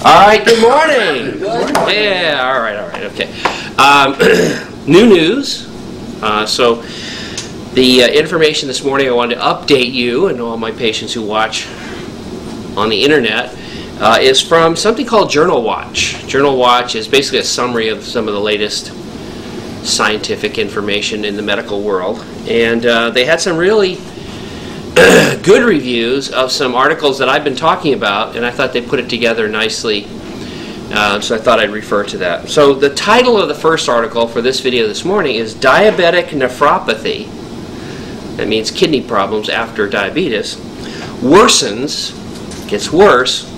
All right, good morning. Yeah, all right, okay. New news. So the information this morning, I wanted to update you and all my patients who watch on the internet is from something called Journal Watch. Journal Watch is basically a summary of some of the latest scientific information in the medical world. And they had some really good reviews of some articles that I've been talking about, and I thought they put it together nicely, so I thought I'd refer to that. So the title of the first article for this video this morning is Diabetic Nephropathy, that means kidney problems after diabetes, worsens, gets worse,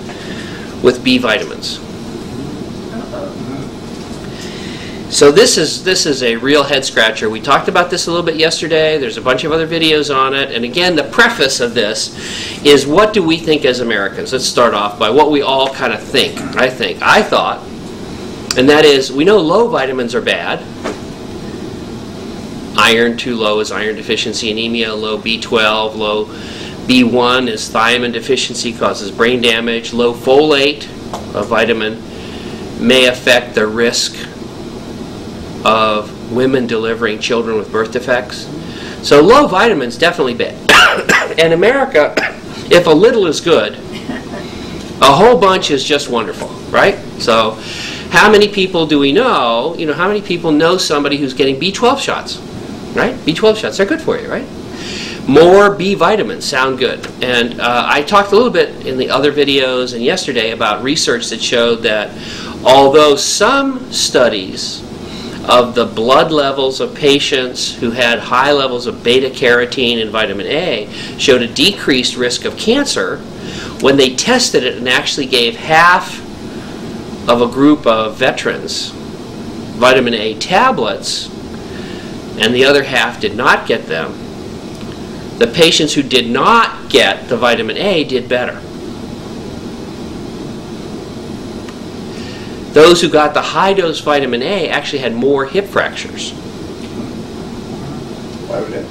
with B vitamins. So this is a real head scratcher. We talked about this a little bit yesterday. There's a bunch of other videos on it. And again, the preface of this is, what do we think as Americans? Let's start off by what we all kind of think. I thought, and that is, we know low vitamins are bad. Iron too low is iron deficiency anemia. Low B12, low B1 is thiamine deficiency, causes brain damage. Low folate, a vitamin, may affect the risk of women delivering children with birth defects. So low vitamins, definitely bad. In America, if a little is good, a whole bunch is just wonderful, right? So how many people do we know, how many people know somebody who's getting B12 shots, right? B12 shots, they're good for you, right? More B vitamins sound good. And I talked a little bit in the other videos and yesterday about research that showed that although some studies of the blood levels of patients who had high levels of beta-carotene and vitamin A showed a decreased risk of cancer, when they tested it and actually gave half of a group of veterans vitamin A tablets and the other half did not get them, the patients who did not get the vitamin A did better. Those who got the high-dose vitamin A actually had more hip fractures. Why would that?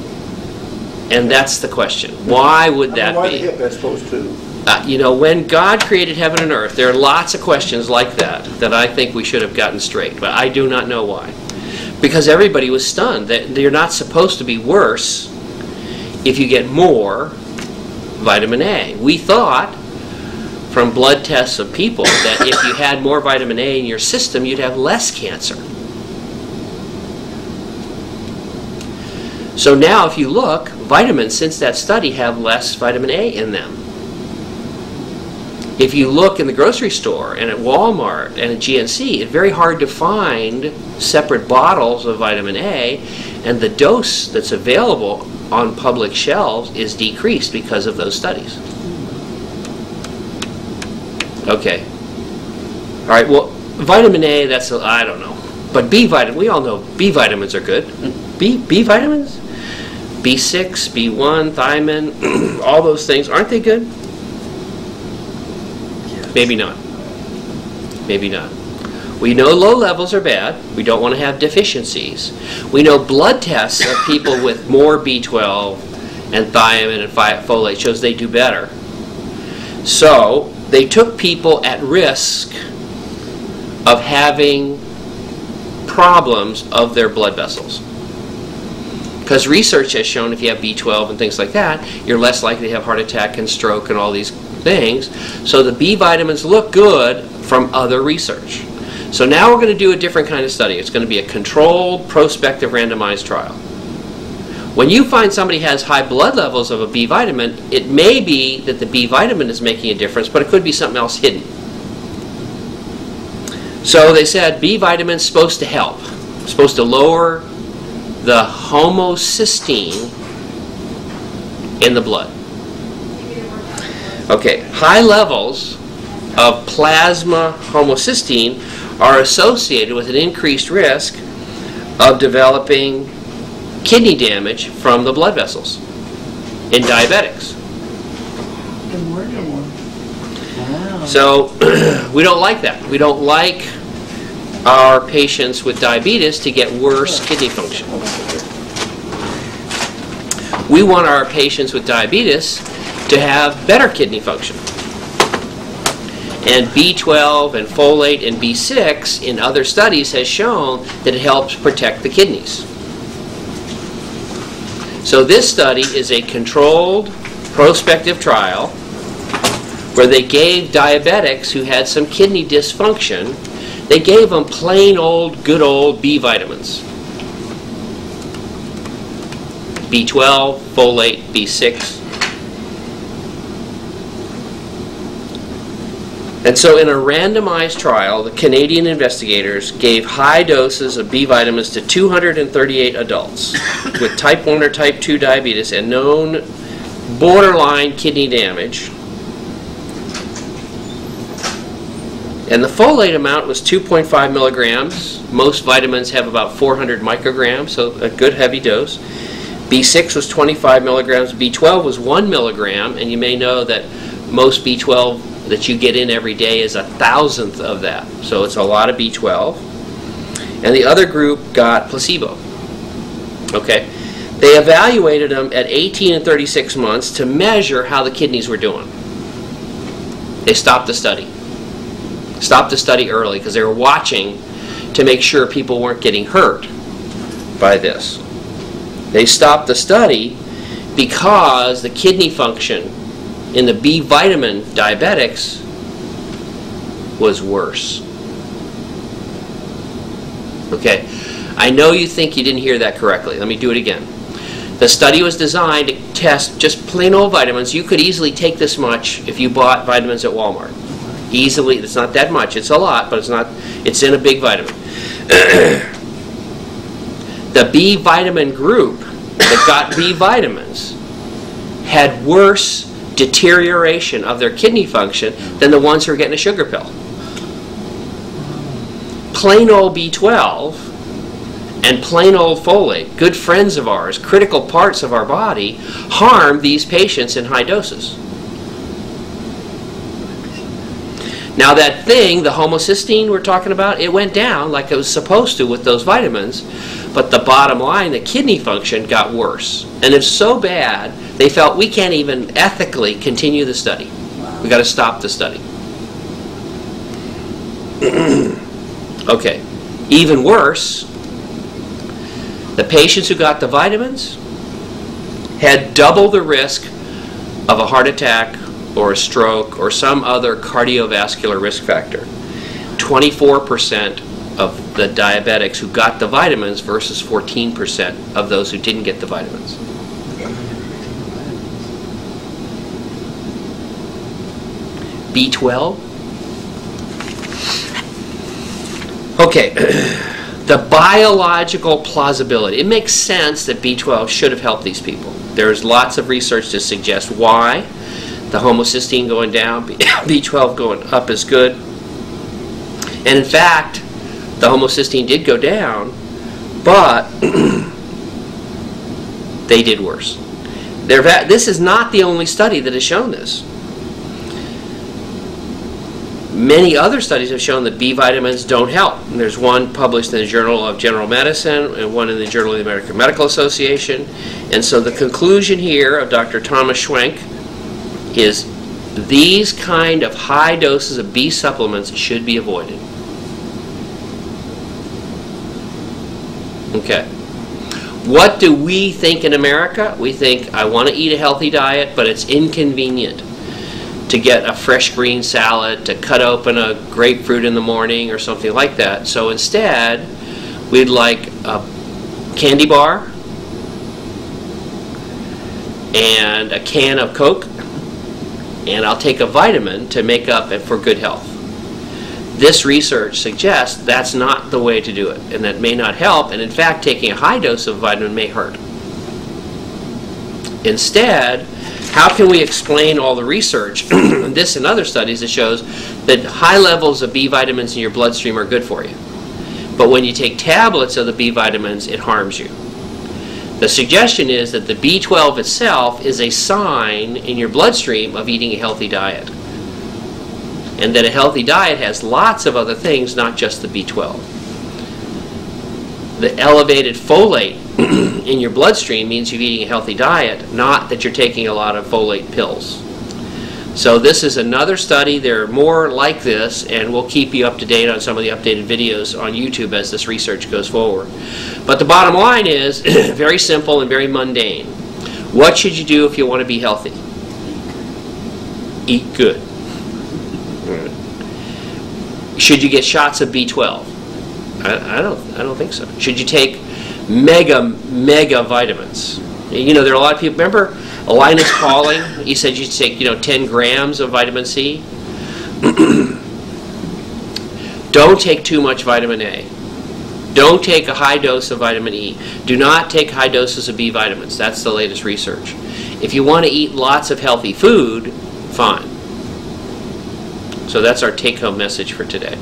And that's the question. Why would that why be? the hip as opposed to? When God created heaven and earth, there are lots of questions like that I think we should have gotten straight, but I do not know why. Because everybody was stunned that you're not supposed to be worse if you get more vitamin A. We thought from blood tests of people that if you had more vitamin A in your system, you'd have less cancer. So now if you look, vitamins, since that study, have less vitamin A in them. If you look in the grocery store and at Walmart and at GNC, it's very hard to find separate bottles of vitamin A, and the dose that's available on public shelves is decreased because of those studies. Okay. All right, well, vitamin A, I don't know. But B vitamin, we all know B vitamins are good. B vitamins? B6, B1, thiamine, all those things, aren't they good? Yes. Maybe not. Maybe not. We know low levels are bad. We don't want to have deficiencies. We know blood tests of people with more B12 and thiamine and folate shows they do better. So they took people at risk of having problems of their blood vessels. Because research has shown if you have B12 and things like that, you're less likely to have heart attack and stroke and all these things. So the B vitamins look good from other research. So now we're going to do a different kind of study. It's going to be a controlled, prospective, randomized trial. When you find somebody has high blood levels of a B vitamin, it may be that the B vitamin is making a difference, but it could be something else hidden. So they said B vitamin is supposed to help. It's supposed to lower the homocysteine in the blood. Okay, high levels of plasma homocysteine are associated with an increased risk of developing kidney damage from the blood vessels in diabetics. Good morning. Wow. So we don't like that. We don't like our patients with diabetes to get worse kidney function. We want our patients with diabetes to have better kidney function. And B12 and folate and B6 in other studies has shown that it helps protect the kidneys. So this study is a controlled prospective trial where they gave diabetics who had some kidney dysfunction, they gave them plain old, good old B vitamins. B12, folate, B6. And so in a randomized trial, the Canadian investigators gave high doses of B vitamins to 238 adults with type 1 or type 2 diabetes and known borderline kidney damage. And the folate amount was 2.5 milligrams. Most vitamins have about 400 micrograms, so a good heavy dose. B6 was 25 milligrams. B12 was 1 milligram, and you may know that most B12 that you get in every day is 1,000th of that. So it's a lot of B12. And the other group got placebo. Okay? They evaluated them at 18 and 36 months to measure how the kidneys were doing. They stopped the study. Stopped the study early because they were watching to make sure people weren't getting hurt by this. They stopped the study because the kidney function in the B vitamin diabetics was worse. Okay, I know you think you didn't hear that correctly. Let me do it again. The study was designed to test just plain old vitamins. You could easily take this much if you bought vitamins at Walmart. Easily, it's not that much. It's a lot, but it's not. It's in a big vitamin. The B vitamin group that got B vitamins had worse deterioration of their kidney function than the ones who are getting a sugar pill. Plain old B12 and plain old folate, good friends of ours, critical parts of our body, harm these patients in high doses. Now that thing, the homocysteine we're talking about, it went down like it was supposed to with those vitamins, but the bottom line, the kidney function got worse. And it's so bad, they felt we can't even ethically continue the study. We've got to stop the study. Okay, even worse, the patients who got the vitamins had double the risk of a heart attack or a stroke or some other cardiovascular risk factor. 24% of the diabetics who got the vitamins versus 14% of those who didn't get the vitamins. B12. Okay, the biological plausibility. It makes sense that B12 should have helped these people. There's lots of research to suggest why. The homocysteine going down, B12 going up is good. And in fact, the homocysteine did go down, but they did worse. This is not the only study that has shown this. Many other studies have shown that B vitamins don't help. And there's one published in the Journal of General Medicine and one in the Journal of the American Medical Association. And so the conclusion here of Dr. Thomas Schwenk is these kind of high doses of B supplements should be avoided. Okay. What do we think in America? We think, I want to eat a healthy diet, but it's inconvenient to get a fresh green salad, to cut open a grapefruit in the morning or something like that. So instead, we'd like a candy bar and a can of Coke, and I'll take a vitamin to make up for good health. This research suggests that's not the way to do it, and that may not help, and in fact, taking a high dose of vitamin may hurt. Instead, how can we explain all the research, this and other studies, that shows that high levels of B vitamins in your bloodstream are good for you, but when you take tablets of the B vitamins, it harms you? The suggestion is that the B12 itself is a sign in your bloodstream of eating a healthy diet. And that a healthy diet has lots of other things, not just the B12. The elevated folate in your bloodstream means you're eating a healthy diet, not that you're taking a lot of folate pills. So this is another study. There are more like this, and we'll keep you up to date on some of the updated videos on YouTube as this research goes forward. But the bottom line is very simple and very mundane. What should you do if you want to be healthy? Eat good. Should you get shots of B12? I don't think so. Should you take mega vitamins? You know, there are a lot of people. Remember Linus Pauling? He said you should take 10 grams of vitamin C. Don't take too much vitamin A. Don't take a high dose of vitamin E. Do not take high doses of B vitamins. That's the latest research. If you want to eat lots of healthy food, fine. So that's our take-home message for today.